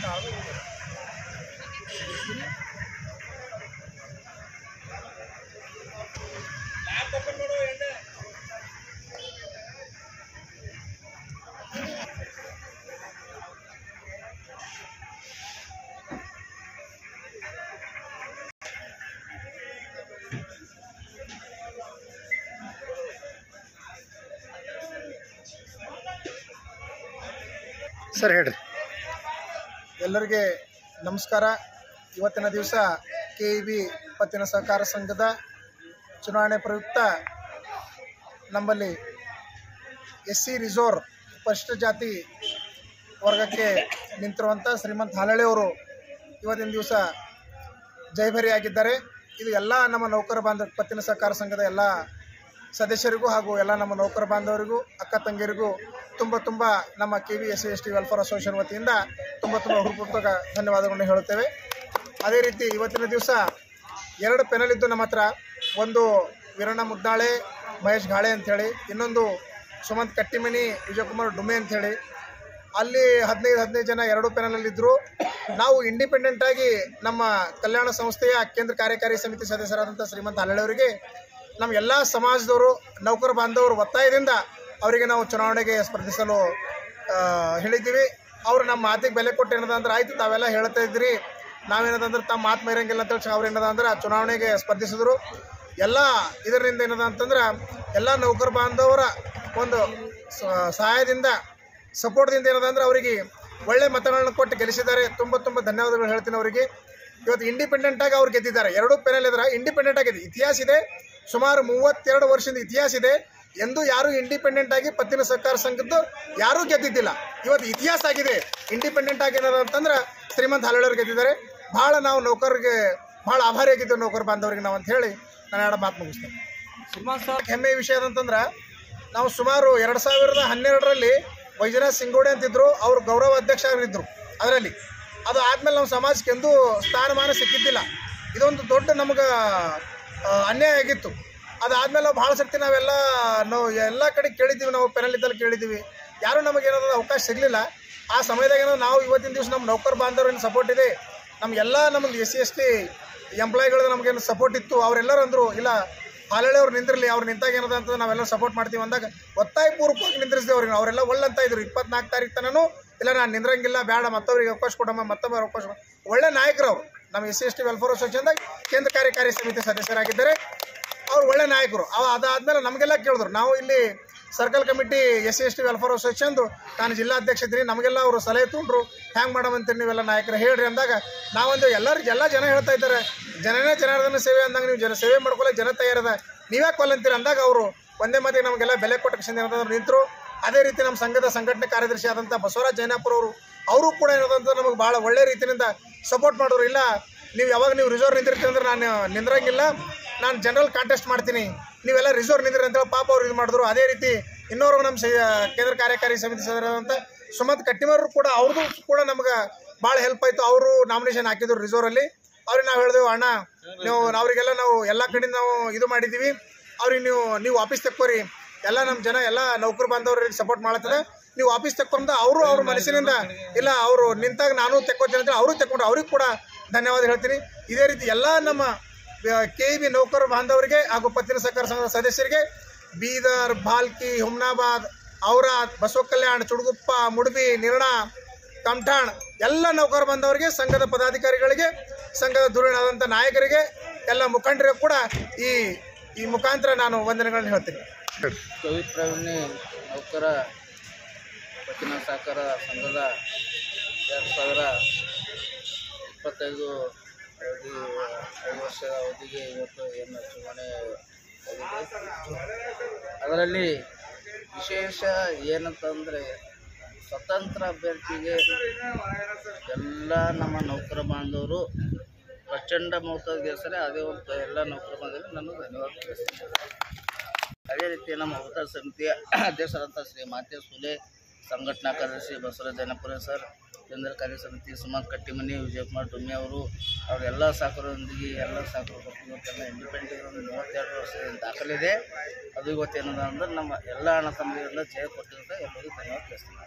Sir ಹೇಳ್ರಿ. ಎಲ್ಲರಿಗೆ ನಮಸ್ಕಾರ. ಇವತ್ತಿನ ದಿವಸ KEB ಪತ್ತಿನ ಸಹಕಾರ ಸಂಘದ ಚುನಾವಣೆ ಪ್ರಯುಕ್ತ ನಮ್ಮಲ್ಲಿ SC ರಿಸರ್ವ್ ಪರಿಶಿಷ್ಟ ಜಾತಿ ವರ್ಗಕ್ಕೆ ನಿಂತಿರುವಂಥ ಶ್ರೀಮಂತ ಹಾಲಳ್ಳಿ ಅವರು ಇವತ್ತಿನ ದಿವಸ ಜಯಭರಿಯಾಗಿದ್ದಾರೆ. ಇದು ಎಲ್ಲ ನಮ್ಮ ನೌಕರ ಬಾಂಧವ ಪತ್ತಿನ ಸಹಕಾರ ಸಂಘದ ಎಲ್ಲ ಸದಸ್ಯರಿಗೂ ಹಾಗೂ ಎಲ್ಲ ನಮ್ಮ ನೌಕರ ಬಾಂಧವರಿಗೂ ಅಕ್ಕ ತಂಗಿಯರಿಗೂ ತುಂಬ ನಮ್ಮ KEB SC/ST ವೆಲ್ಫೇರ್ ಅಸೋಸಿಯೇಷನ್ ವತಿಯಿಂದ ತುಂಬ ಹೃತ್ಪೂರ್ವಕ ಧನ್ಯವಾದಗಳನ್ನು ಹೇಳುತ್ತೇವೆ. ಅದೇ ರೀತಿ ಇವತ್ತಿನ ದಿವಸ 2 ಪೆನಲ್ ಇದ್ದು ನಮ್ಮ ಹತ್ರ. ಒಂದು ವೀರಣ್ಣ ಮುದ್ದಾಳೆ ಮಹೇಶ್ ಗಾಳೆ ಅಂಥೇಳಿ, ಇನ್ನೊಂದು ಸುಮಂತ್ ಕಟ್ಟಿಮನಿ ವಿಜಯಕುಮಾರ್ ಡುಮೆ ಅಂಥೇಳಿ. ಅಲ್ಲಿ 15 ಜನ 2 ಪೆನಲಲ್ಲಿದ್ದರು. ನಾವು ಇಂಡಿಪೆಂಡೆಂಟಾಗಿ ನಮ್ಮ ಕಲ್ಯಾಣ ಸಂಸ್ಥೆಯ ಕೇಂದ್ರ ಕಾರ್ಯಕಾರಿ ಸಮಿತಿ ಸದಸ್ಯರಾದಂಥ ಶ್ರೀಮಂತ ಹಾಲಳ್ಳಿ ಅವರಿಗೆ ನಮ್ಮ ಎಲ್ಲ ಸಮಾಜದವರು ನೌಕರ ಬಾಂಧವರು ಒತ್ತಾಯದಿಂದ ಅವರಿಗೆ ನಾವು ಚುನಾವಣೆಗೆ ಸ್ಪರ್ಧಿಸಲು ಹೇಳಿದ್ದೀವಿ. ಅವರು ನಮ್ಮ ಮಾತಿಗೆ ಬೆಲೆ ಕೊಟ್ಟು ಏನದಂದ್ರೆ ಆಯಿತು ತಾವೆಲ್ಲ ಹೇಳ್ತಾ ಇದ್ರಿ, ನಾವೇನದಂದ್ರೆ ತಮ್ಮ ಮಾತು ಮೇರಂಗಿಲ್ಲ ಅಂತೇಳಿ ಅವ್ರು ಏನದಂದ್ರೆ ಚುನಾವಣೆಗೆ ಸ್ಪರ್ಧಿಸಿದ್ರು. ಎಲ್ಲ ಇದರಿಂದ ಏನದ ಅಂತಂದ್ರೆ ಎಲ್ಲ ನೌಕರ ಬಾಂಧವರ ಒಂದು ಸಹಾಯದಿಂದ ಸಪೋರ್ಟ್ದಿಂದ ಏನದಂದ್ರೆ ಅವರಿಗೆ ಒಳ್ಳೆ ಮತಗಳನ್ನು ಕೊಟ್ಟು ಗೆಲ್ಲಿಸಿದ್ದಾರೆ. ತುಂಬ ಧನ್ಯವಾದಗಳು ಹೇಳ್ತೀನಿ ಅವರಿಗೆ. ಇವತ್ತು ಇಂಡಿಪೆಂಡೆಂಟಾಗಿ ಅವ್ರು ಗೆದ್ದಿದ್ದಾರೆ. 2 ಪೆನಲ್ ಇದ್ರೆ ಇಂಡಿಪೆಂಡೆಂಟ್ ಆಗಿದೆ. ಇತಿಹಾಸ ಇದೆ, ಸುಮಾರು 32 ವರ್ಷದ ಇತಿಹಾಸ ಇದೆ. ಎಂದು ಯಾರು ಇಂಡಿಪೆಂಡೆಂಟ್ ಆಗಿ ಪತ್ತಿನ ಸಹಕಾರ ಸಂಘದ್ದು ಯಾರೂ ಗೆದ್ದಿದ್ದಿಲ್ಲ. ಇವತ್ತು ಇತಿಹಾಸ ಆಗಿದೆ. ಇಂಡಿಪೆಂಡೆಂಟ್ ಆಗಿ ಏನದ ಅಂತಂದ್ರೆ ಶ್ರೀಮಂತ ಹಾಲಳ್ಳಿ ಅವರು ಗೆದ್ದಿದ್ದಾರೆ. ಭಾಳ ನಾವು ನೌಕರಿಗೆ ಭಾಳ ಆಭಾರಿಯಾಗಿದ್ದೇವೆ ನೌಕರ ಬಾಂಧವರಿಗೆ ನಾವು ಅಂತ ಹೇಳಿ ನಾನು 2 ಮಾತು ಮುಗಿಸ್ತೇನೆ. ಶ್ರೀಮಂತ ಸರ್ ಹೆಮ್ಮೆಯ ವಿಷಯ ಅಂತಂದ್ರೆ ನಾವು ಸುಮಾರು 2012ರಲ್ಲಿ ವೈಜನಾಥ್ ಸಿಂಗೋಡೆ ಅಂತಿದ್ರು, ಅವರು ಗೌರವ ಅಧ್ಯಕ್ಷ ಆಗಿದ್ದರು. ಅದರಲ್ಲಿ ಅದು ಆದಮೇಲೆ ನಮ್ಮ ಸಮಾಜಕ್ಕೆ ಎಂದೂ ಸ್ಥಾನಮಾನ ಸಿಕ್ಕಿದ್ದಿಲ್ಲ. ಇದೊಂದು ದೊಡ್ಡ ನಮಗೆ ಅನ್ಯಾಯ ಆಗಿತ್ತು. ಅದಾದಮೇಲೆ ನಾವು ಭಾಳ ಸರ್ತಿ ನಾವು ಎಲ್ಲ ಕಡೆ ಕೇಳಿದ್ದೀವಿ, ನಾವು ಪೆನಲ್ ಇದ್ದಲ್ಲಿ ಕೇಳಿದ್ದೀವಿ, ಯಾರೂ ನಮಗೇನಾದ್ರು ಅವಕಾಶ ಸಿಗಲಿಲ್ಲ. ಆ ಸಮಯದಾಗ ನಾವು ಇವತ್ತಿನ ದಿವಸ ನಮ್ಮ ನೌಕರ ಬಾಂಧವರೇನು ಸಪೋರ್ಟ್ ಇದೆ, ನಮಗೆಲ್ಲ ನಮಗೆ SC/ST ಎಂಪ್ಲಾಯಿಗಳದ್ದು ನಮಗೇನು ಸಪೋರ್ಟ್ ಇತ್ತು. ಅವರೆಲ್ಲರೂ ಅಂದರು ಇಲ್ಲ ಹಾಲಳ್ಳಿ ಅವ್ರು ನಿಂದಿರಲಿ, ಅವ್ರು ನಿಂತಾಗ ಏನದ ಅಂತ ನಾವೆಲ್ಲ ಸಪೋರ್ಟ್ ಮಾಡ್ತೀವಿ ಅಂದಾಗ ಒತ್ತಾಯಪೂರ್ವಕವಾಗಿ ನಿಂದ್ರಿಸಿದೆ ಅವ್ರಿಗೆ. ಅವರೆಲ್ಲ ಒಳ್ಳಂತ ಇದ್ರು 24 ತಾರೀಕು ತನೂ ಇಲ್ಲ ನಾನು ನಿಂದ್ರಂಗಿಲ್ಲ, ಬೇಡ ಮತ್ತೊಬ್ಬರಿಗೆ ಅವಕಾಶ ಕೊಡಮ್ಮ, ಮತ್ತೊಬ್ಬರು ಅವಕಾಶ ಒಳ್ಳೆ ನಾಯಕರು ಅವರು. ನಮ್ಮ SC/ST ವೆಲ್ಫೇರ್ ಅಸೋಸಿಯೇಷನ್ದಾಗ ಕೇಂದ್ರ ಕಾರ್ಯಕಾರಿ ಸಮಿತಿ ಸದಸ್ಯರಾಗಿದ್ದಾರೆ. ಅವ್ರು ಒಳ್ಳೆ ನಾಯಕರು. ಅದಾದಮೇಲೆ ನಮಗೆಲ್ಲ ಕೇಳಿದ್ರು. ನಾವು ಇಲ್ಲಿ ಸರ್ಕಲ್ ಕಮಿಟಿ SC/ST ವೆಲ್ಫೇರ್ ಅಸೋಸಿಯೇಷನ್ದು ನಾನು ಜಿಲ್ಲಾಧ್ಯಕ್ಷ ಇದ್ದೀನಿ. ನಮಗೆಲ್ಲ ಅವರು ಸಲಹೆ ತೊಗೊಂಡ್ರು, ಹ್ಯಾಂಗೆ ಮಾಡಮಂತೀರಿ ನೀವೆಲ್ಲ ನಾಯಕರು ಹೇಳ್ರಿ ಅಂದಾಗ ನಾವೊಂದು ಎಲ್ಲ ಜನ ಹೇಳ್ತಾ ಇದ್ದಾರೆ, ಜನನೇ ಜನಾರ್ದನ ಸೇವೆ ಅಂದಾಗ ನೀವು ಸೇವೆ ಮಾಡ್ಕೊಳ್ಳೋ ಜನ ತಯಾರದ, ನೀವ್ಯಾಕೆ ಕೊಲ್ಲಂತೀರಿ ಅಂದಾಗ ಅವರು ಒಂದೇ ಮಾತಿಗೆ ನಮಗೆಲ್ಲ ಬೆಲೆ ಕೊಟ್ಟ ಕಿಶನ್ ನಿಂತರು. ಅದೇ ರೀತಿ ನಮ್ಮ ಸಂಘದ ಸಂಘಟನೆ ಕಾರ್ಯದರ್ಶಿ ಆದಂಥ ಬಸವರಾಜ್ ಜೈನಾಪುರ ಅವರು ಕೂಡ ಏನದಂತ ನಮಗೆ ಭಾಳ ಒಳ್ಳೆ ರೀತಿಯಿಂದ ಸಪೋರ್ಟ್ ಮಾಡೋರು. ಇಲ್ಲ ನೀವು ಯಾವಾಗ ನೀವು ರಿಸರ್ವ್ ನಿಂದಿರ್ತೀವಿ ಅಂದ್ರೆ ನಾನು ನಿಂದ್ರಂಗಿಲ್ಲ, ನಾನು ಜನರಲ್ ಕಾಂಟೆಸ್ಟ್ ಮಾಡ್ತೀನಿ, ನೀವೆಲ್ಲ ರಿಸರ್ವ್ ನಿಂದ್ರಿ ಅಂತೇಳಿ ಪಾಪ ಅವ್ರು ಇದು ಮಾಡಿದ್ರು. ಅದೇ ರೀತಿ ಇನ್ನೋರು ನಮ್ಮ ಕೇಂದ್ರ ಕಾರ್ಯಕಾರಿ ಸಮಿತಿ ಸದಸ್ಯರಾದಂಥ ಸುಮಂತ್ ಕಟ್ಟಿಮರು ಕೂಡ ಅವ್ರದ್ದು ಕೂಡ ನಮ್ಗೆ ಭಾಳ ಹೆಲ್ಪ್ ಆಯಿತು. ಅವರು ನಾಮಿನೇಷನ್ ಹಾಕಿದ್ರು ರಿಸರ್ವಲ್ಲಿ. ಅವ್ರಿಗೆ ನಾವು ಹೇಳಿದೆವು, ಅಣ್ಣ ನೀವು ಅವರಿಗೆಲ್ಲ ನಾವು ಎಲ್ಲ ಕಡೆಯಿಂದ ನಾವು ಇದು ಮಾಡಿದ್ದೀವಿ, ಅವ್ರಿಗೆ ನೀವು ವಾಪಸ್ ತೆಕ್ಕೋರಿ, ಎಲ್ಲ ನಮ್ಮ ಜನ ಎಲ್ಲ ನೌಕರ ಬಾಂಧವ್ರಿಗೆ ಸಪೋರ್ಟ್ ಮಾಡತ್ತದೆ, ನೀವು ವಾಪಸ್ ತೆಕ್ಕೊಂಡ ಅವರು ಅವ್ರ ಮನಸ್ಸಿನಿಂದ ಇಲ್ಲ ಅವರು ನಿಂತಾಗ ನಾನು ತೆಕ್ಕೋತೀನಿ ಅಂತೇಳಿ ಅವರು ತೆಕ್ಕೊಂಡು ಅವ್ರಿಗೆ ಕೂಡ ಧನ್ಯವಾದ ಹೇಳ್ತೀನಿ. ಇದೇ ರೀತಿ ಎಲ್ಲ ನಮ್ಮ KEB ನೌಕರ ಬಾಂಧವರಿಗೆ ಹಾಗೂ ಪತ್ತಿನ ಸಹಕಾರ ಸಂಘದ ಸದಸ್ಯರಿಗೆ ಬೀದರ್, ಭಾಲ್ಕಿ, ಹುಮ್ನಾಬಾದ್, ಔರಾದ್, ಬಸವ ಕಲ್ಯಾಣ, ಚುಡುಗುಪ್ಪ, ಮುಡ್ಬಿ, ನಿರ್ಣ, ಕಮಠಾಣ್ ಎಲ್ಲ ನೌಕರ ಬಾಂಧವರಿಗೆ, ಸಂಘದ ಪದಾಧಿಕಾರಿಗಳಿಗೆ, ಸಂಘದ ಧುರೀಣರಾದಂಥ ನಾಯಕರಿಗೆ, ಎಲ್ಲ ಮುಖಂಡರಿಗೂ ಕೂಡ ಈ ಮುಖಾಂತರ ನಾನು ವಂದನೆಗಳನ್ನು ಹೇಳ್ತೀನಿ. ಕವಿ ಪ್ರವೀಣಿ ನೌಕರ ಪತ್ತಿನ ಸಹಕಾರ ಸಂಘದ 2025 5 ವರ್ಷದ ಅವಧಿಗೆ ಇವತ್ತು ಏನು ಚುನಾವಣೆ ಆಗಿದೆ. ಅದರಲ್ಲಿ ವಿಶೇಷ ಏನಂತಂದರೆ ಸ್ವತಂತ್ರ ಅಭ್ಯರ್ಥಿಗೆ ಎಲ್ಲ ನಮ್ಮ ನೌಕರ ಬಾಂಧವರು ಪ್ರಚಂಡ ಮೊತ್ತದ ಗೆಲ್ಸರೆ. ಅದೇ ಒಂದು ಎಲ್ಲ ನೌಕರ ಬಾಂಧವರಿಗೆ ನಾನು ಧನ್ಯವಾದ ತಿಳಿಸ್ತೀನಿ. ಅದೇ ರೀತಿ ನಮ್ಮ ಉತ್ತರ ಸಮಿತಿಯ ಅಧ್ಯಕ್ಷರಾದಂಥ ಶ್ರೀ ಮಾತೇಶ್ ಸುಲೆ, ಸಂಘಟನಾ ಕಾರ್ಯದರ್ಶಿ ಬಸವರಾಜ ಜೈನಾಪುರ ಸರ್, ಕೇಂದ್ರ ಕಾರ್ಯ ಸಮಿತಿ ಸುಮಂತ್ ಕಟ್ಟಿಮನಿ, ವಿಜಯಕುಮಾರ್ ಡುಮ್ಮೆ ಅವರೆಲ್ಲ ಸಹಕಾರದೊಂದಿಗೆ ಎಲ್ಲ ಸಹಕಾರ ಕೊಟ್ಟಿರುವಂತೆಲ್ಲ ಇಂಡಿಪೆಂಡೆಂಟ್ ಒಂದು 32 ವರ್ಷದ ದಾಖಲಿದೆ. ಅದು ಇವತ್ತೇನದ ಅಂದ್ರೆ ನಮ್ಮ ಎಲ್ಲ ಅಣ್ಣ ತಮ್ಮಗಳಿಂದ ಜಯ ಕೊಟ್ಟಿರುತ್ತೆ. ಎಲ್ಲರಿಗೂ ಧನ್ಯವಾದ ತಿಳಿಸ್ತೀನಿ.